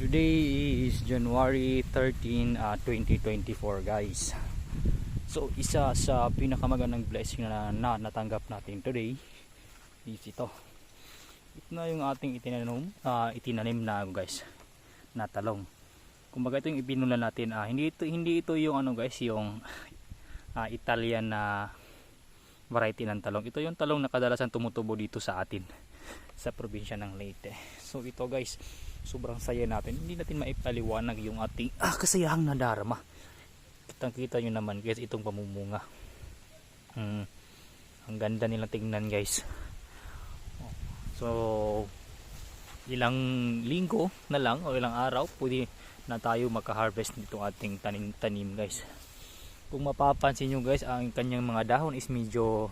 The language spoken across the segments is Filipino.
Today is January 13, 2024 guys. So isa sa pinakamagandang blessing na natanggap natin today is ito. Ito na yung ating itinanim na guys, na talong. Kumbaga ito yung ipinula natin. Hindi ito yung guys, yung Italian na variety ng talong. Ito yung talong na kadalasan tumutubo dito sa atin sa probinsya ng Leyte. So ito guys, sobrang saya natin. Hindi natin maipaliwanag yung ating kasayahang nadarama. Kitang-kita nyo naman guys itong pamumunga. Ang ganda nilang tingnan guys. So ilang linggo na lang o ilang araw pwede na tayo maka-harvest nitong ating tanim guys. Kung mapapansin nyo guys, ang kanyang mga dahon is medyo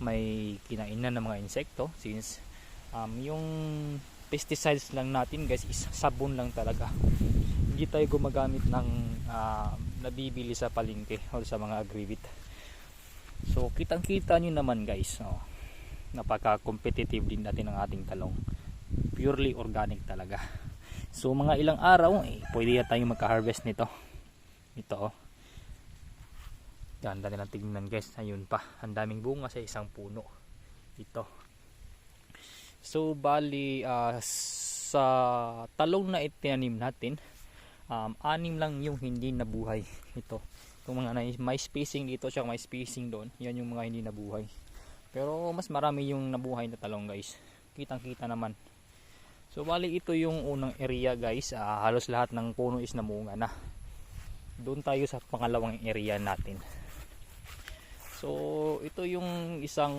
may kinainan ng mga insekto, since yung pesticides lang natin guys is sabon lang talaga. Hindi tayo gumagamit ng nabibili sa palengke o sa mga agribit. So kitang kita nyo naman guys, napaka-competitive din natin ang ating talong, purely organic talaga. So mga ilang araw pwede na tayong magka-harvest nito. Ito ganda nilang tignan guys. Ayun pa, ang daming bunga sa isang puno. Ito. So bali sa talong na itinanim natin, 6 lang yung hindi nabuhay. Ito. Itong mga may spacing dito siya, may spacing doon. Yan yung mga hindi nabuhay. Pero mas marami yung nabuhay na talong guys. Kitang-kita naman. So bali ito yung unang area guys. Halos lahat ng puno is namunga na. Doon tayo sa pangalawang area natin. So ito yung isang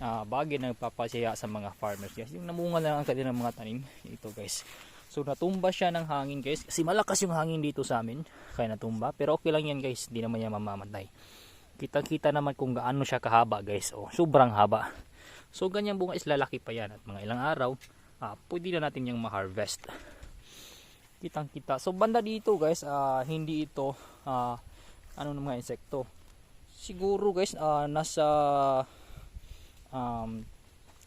bagay na nagpapasaya sa mga farmers guys, yung namunga na ang kanilang mga tanim. Ito guys, so natumba siya ng hangin guys, kasi malakas yung hangin dito sa amin kaya natumba, pero okay lang yan guys, hindi naman yan mamamatay. Kita naman kung gaano siya kahaba guys, sobrang haba. So ganyan bunga is lalaki pa yan, at mga ilang araw pwede na natin yung ma-harvest. Kitang kita. So banda dito guys, hindi ito ng mga insekto. Siguro guys, nasa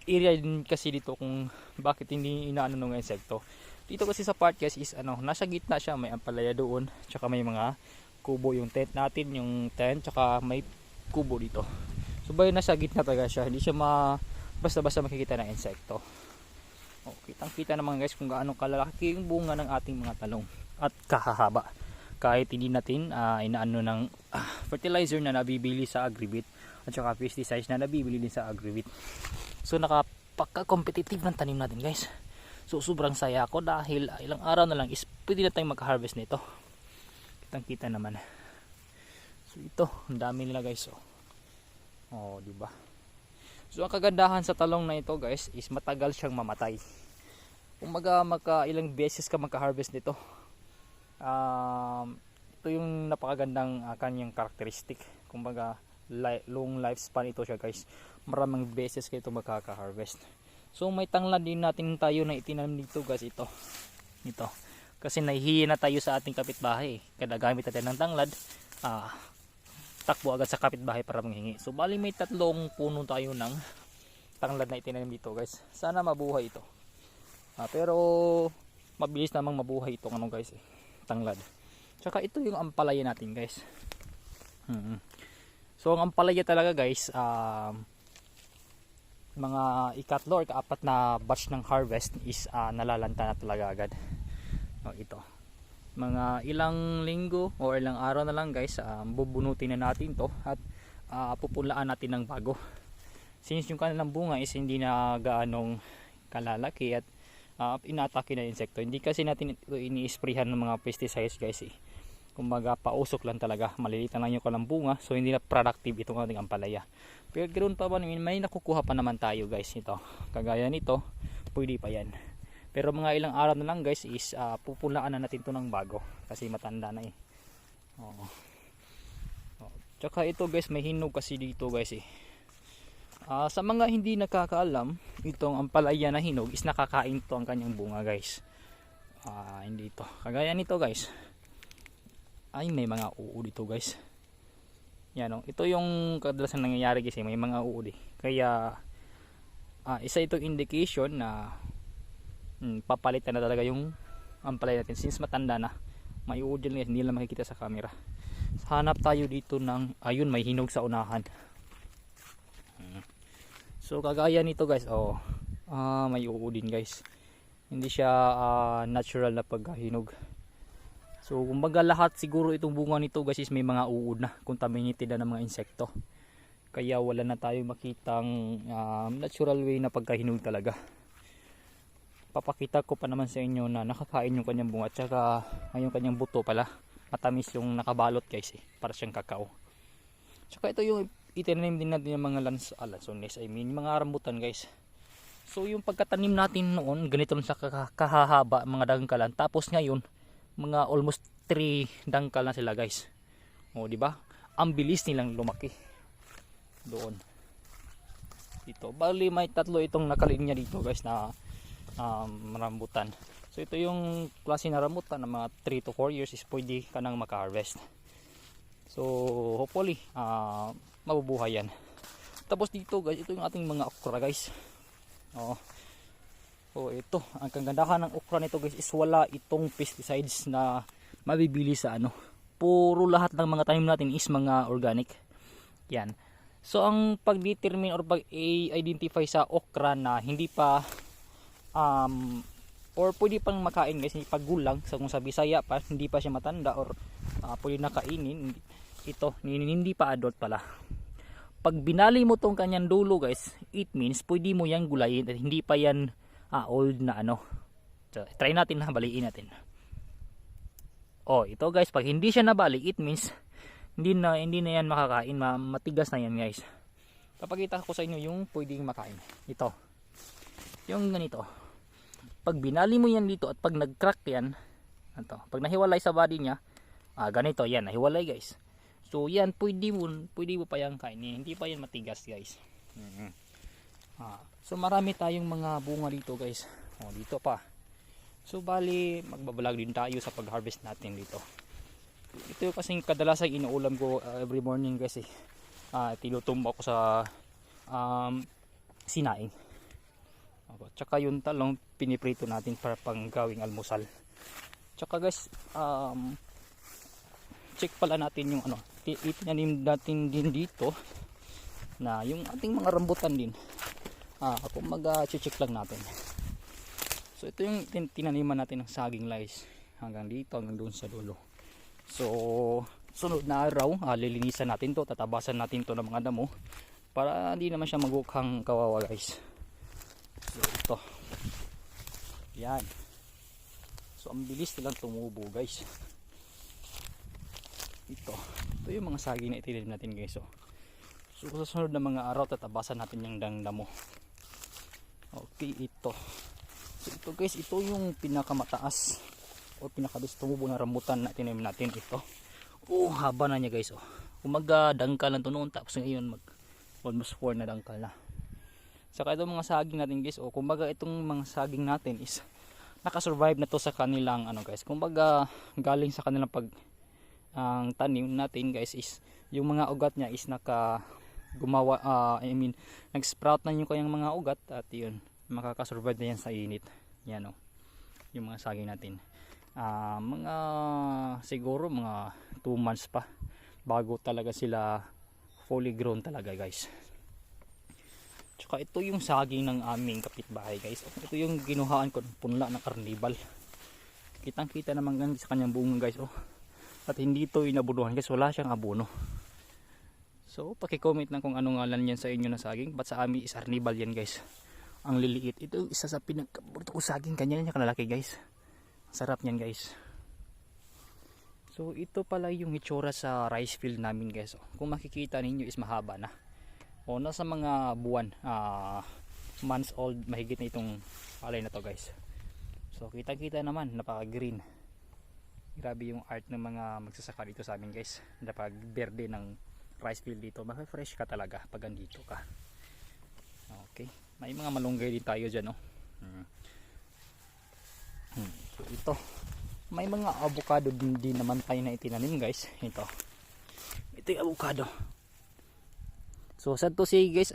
area din kasi dito kung bakit hindi inaano ng insekto. Dito kasi sa part guys is nasa gitna siya, may ampalaya doon, tsaka may mga kubo yung tent natin, yung tent, tsaka may kubo dito. So bay nasa gitna talaga siya, hindi siya basta-basta makikita ng insekto. Kitang-kita naman guys kung gaano kalalaki yung bunga ng ating mga talong at kakahaba. Kahit hindi natin inaano ng fertilizer na nabibili sa agribit at saka pesticides na nabibili din sa agribit. So napaka-competitive ng tanim natin guys. So sobrang saya ako dahil ilang araw na lang is pwede na tayong mag-harvest nito. Kitang-kita naman. So ito, ang dami nila guys. Di ba? So ang kagandahan sa talong na ito guys is matagal siyang mamatay. Kumbaga ilang beses ka magka-harvest nito. Ito yung napakagandang kanyang karakteristik. Kumbaga long lifespan ito siya guys. Maraming beses kayo ito magkaka-harvest. So may tanglad din natin tayo na itinanim dito guys. Ito kasi nahihiya na tayo sa ating kapitbahay, kada gamit natin ng tanglad, takbo agad sa kapitbahay para manghingi. So bali may 3 puno tayo ng tanglad na itinanim dito guys. Sana mabuhay ito, pero mabilis namang mabuhay itong guys tanglad. Tsaka ito yung ampalaya natin guys. So ang ampalaya talaga guys, mga ikatlo or kaapat na batch ng harvest is nalalanta na talaga agad. Ito mga ilang linggo o ilang araw na lang guys, bubunutin na natin to at pupulaan natin ng bago, since yung kanilang bunga is hindi na gaanong kalalaki at inatake na insekto. Hindi kasi natin ito ini-sprayhan ng mga pesticides guys kumbaga pausok lang talaga, maliliit lang yung kanilang bunga, so hindi na productive itong ating ampalaya. Pero ganoon pa man, may nakukuha pa naman tayo guys. Ito kagaya nito, pwede pa yan. Pero mga ilang araw na lang guys is pupulaan na natin to ng bago kasi matanda na Tsaka ito guys, may hinog kasi dito guys sa mga hindi nakakaalam, itong ampalaya na hinog is nakakain to ang kanyang bunga guys. Hindi ito kagaya nito guys, may mga uod dito guys. Yan ito yung kadalasan nangyayari kasi may mga uod kaya isa itong indication na papalitan na talaga yung ampalaya natin since matanda na. May uod yan guys, hindi lang makikita sa camera. Hanap tayo dito ng, ayun, may hinog sa unahan. So kagaya nito guys, may uod din guys. Hindi siya natural na paghinog. So kumbaga lahat siguro itong bunga nito guys is may mga uod na, contaminated na ng mga insekto. Kaya wala na tayong makitang natural way na pagkahinog talaga. Papakita ko pa naman sa inyo na nakakain yung kanyang bunga at saka yung kanyang buto pala. Matamis yung nakabalot guys para siyang kakao. Saka ito yung itinanim din natin yung mga lansones, mga rambutan guys. So yung pagkatanim natin noon, ganito lang sa kahahaba mga dangkalan. Tapos ngayon, mga almost 3 dangkal na sila guys. O di ba? Ang bilis nilang lumaki. Doon. Dito. Bali may 3 itong nakalinya dito guys na rambutan. So ito yung klase na rambutan na mga 3 to 4 years is pwede ka nang maka-harvest. So hopefully mabubuhay yan. Tapos dito guys, ito yung ating mga okra guys. Ito, ang kagandahan ng okra nito guys is wala itong pesticides na mabibili sa puro lahat ng mga tanim natin is mga organic. Yan. So ang pag-determine or pag-identify sa okra na hindi pa or pwede pang makain guys, pag gulang, so kung sa Bisaya pa hindi pa siya matanda or pwede na kainin, ito hindi pa adult pala. Pag binali mo tong kanyang dulo guys, it means pwede mo yang gulayin at hindi pa yan old na So, try natin na baliin natin. Ito guys, pag hindi siya nabali, it means hindi na yan makakain, matigas na yan guys. Papakita ko sa inyo yung pwedeng makain. Ito. Yung ganito. Pag binali mo yan dito at pag nag-crack yan, pag nahiwalay sa body niya, ganito yan, nahiwalay guys. So yan, pwede mo pa yan kainin, hindi pa yan matigas guys. So marami tayong mga bunga dito guys. Dito pa. So bali, magbabalag din tayo sa pag-harvest natin dito. Ito kasing kadalasan inuulam ko every morning guys tinutumbo ko sa sinaing. Tsaka yung talong piniprito natin para pang gawing almusal. Tsaka guys, check pala natin yung itinanim natin din dito na yung ating mga rambutan din. Kung mag-check lang natin. So ito yung tinaniman natin ng saging lice hanggang dito, hanggang doon sa dulo. So sunod na araw, lilinisan natin to, tatabasan natin to ng mga damo para hindi naman siya magukhang kawawa guys. So ito. Yan. So ang bilis nilang tumubo guys. Ito yung mga saging na itinanim natin guys. So sa susunod na mga araw tatabasan natin yung damo. Okay, ito. So ito guys, ito yung pinakamataas o pinakabis tumubo na rambutan na tinanim natin ito. Haba na niya guys. Umaga dangkal lang to noon, tapos ngayon almost 4 na dangkal na. Saka itong mga saging natin guys, kumbaga itong mga saging natin is nakasurvive na to sa kanilang guys. Kumbaga galing sa kanilang ang tanim natin guys is yung mga ugat niya is nag-sprout na yung kanyang mga ugat at yun, makakasurvive na yan sa init. Yan yung mga saging natin. Siguro mga 2 months pa bago talaga sila fully grown talaga guys. Tsaka ito yung saging ng aming kapitbahay guys. Ito yung ginuhaan ko ng punla ng karnibal. Kitang kita naman sa kanyang bunga guys. At hindi ito inabunuhan guys, wala siyang abono. So paki-comment na kung anong ngalan yan sa inyo na saging. But sa amin is arnibal yan guys. Ang liliit. Ito isa sa pinagkaburto ko saging. Kanya niya kanalaki guys. Sarap niyan guys. So ito pala yung itsura sa rice field namin guys. Kung makikita ninyo is mahaba na. Nasa mga buwan, months old, mahigit na itong palay na to guys. So kita naman, napaka green. Grabe yung art ng mga magsasaka dito sa amin guys. Napaka berde ng rice field dito. Fresh ka talaga pag andito ka. Okay, may mga malunggay din tayo dyan So ito, may mga avocado din naman tayo na itinanim guys. Ito yung avocado. So sad to say guys,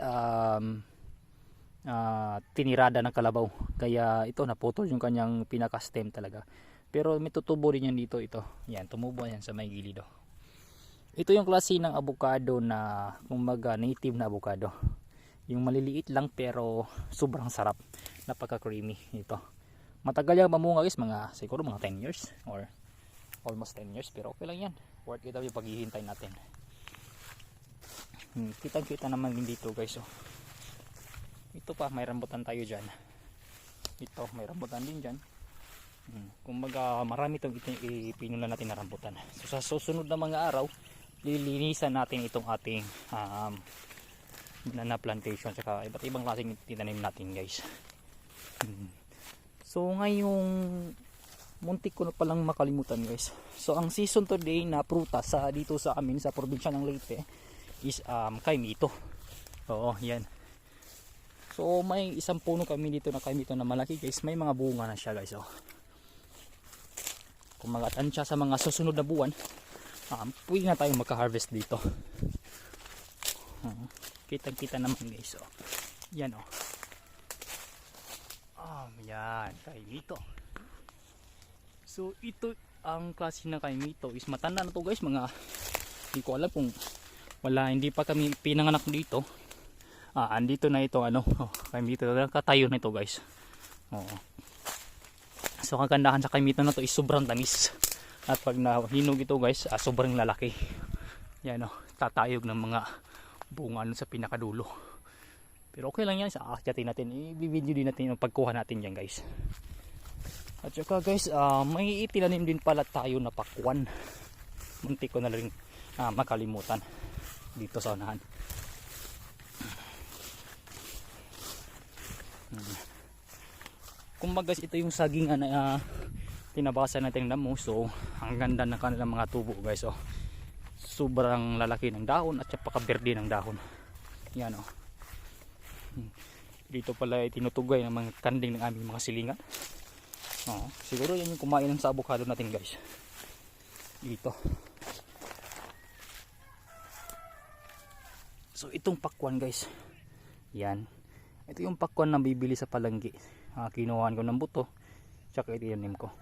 tinirada ng kalabaw. Kaya ito naputol yung kanyang pinaka stem talaga. Pero may tutubo rin yan dito. Ito, yan, tumubo yan sa may gilid. Ito yung klase ng avocado na kumbaga native na avocado. Yung maliliit lang pero sobrang sarap. Napaka creamy ito. Matagal yung mamunga guys, siguro mga 10 years or almost 10 years, pero okay lang yan. Worth it yung paghihintay natin. Kitang-kita naman din dito guys. Ito pa, may rambutan tayo dyan. Ito, may rambutan din dyan. Kumbaga marami itong ipinulan natin na rambutan. So sa susunod na mga araw, lilinisan natin itong ating banana plantation, tsaka iba't ibang klaseng tinanim natin guys. So ngayong muntik ko na palang makalimutan guys. So ang season today na prutas dito sa amin sa probinsya ng Leyte is kaimito. Oo, yan. So may isang puno kami dito na kaimito na malaki guys. May mga bunga na siya guys. Kung magatan siya sa mga susunod na buwan, pwede na tayong magka-harvest dito. Kitang-kita naman guys. Yan yan, kaimito. So ito ang klase ng kaimito is matanda na to guys, hindi ko alam kung hindi pa kami pinanganak dito. Andito na ito kaimito, katayo na ito guys. So kagandahan sa kaimito na to is sobrang tamis. At pag nahinog ito guys, sobrang lalaki. Yan tatayog ng mga bunga sa pinakadulo. Pero okay lang yan, sa aakyatin natin, i-video din natin yung pagkuha natin yan guys. At saka guys, may itinanim din pala tayo na pakwan. Muntik ko na rin makalimutan dito sa unahan. Kumbaga ito yung saging na tinabasa natin ng damo. So ang ganda ng kanilang mga tubo guys. Sobrang lalaki ng dahon at saka berde ng dahon. Yan dito pala tinutugay ng mga kanding ng aming mga silingan. Siguro yan yung kumain sa avocado natin guys. Dito. So itong pakwan guys. Yan. Ito yung pakwan na bibili sa palengke. Kinuhaan ko ng buto. Tsaka itinanim ko.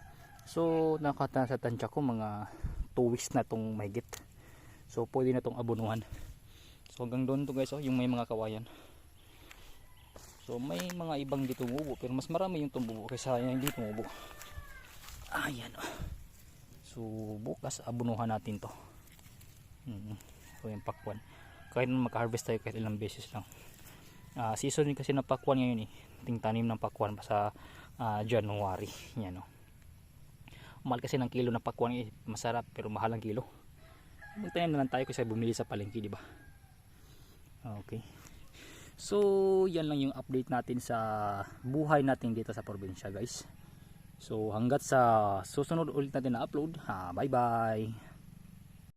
So nakata sa tansya ko mga 2 weeks na itong mahigit. So pwede na itong abunuhan. So hanggang doon to guys, yung may mga kawayan. So may mga ibang dito tumubo, pero mas marami yung tumubo kaysa yung hindi tumubo. Ayan So bukas abunuhan natin to. So yung pakwan. Kahit maka-harvest tayo kahit ilang beses lang. Season din kasi ng pakwan ngayon Tingtanim ng pakwan pa sa January. Yan Mahal kasi ng kilo ng pakwan masarap pero mahal ang kilo. Magtanim na lang tayo kasi bumili sa palengke, di ba? Okay. So yan lang yung update natin sa buhay natin dito sa probinsya guys. So hanggat sa susunod ulit natin na upload, bye bye.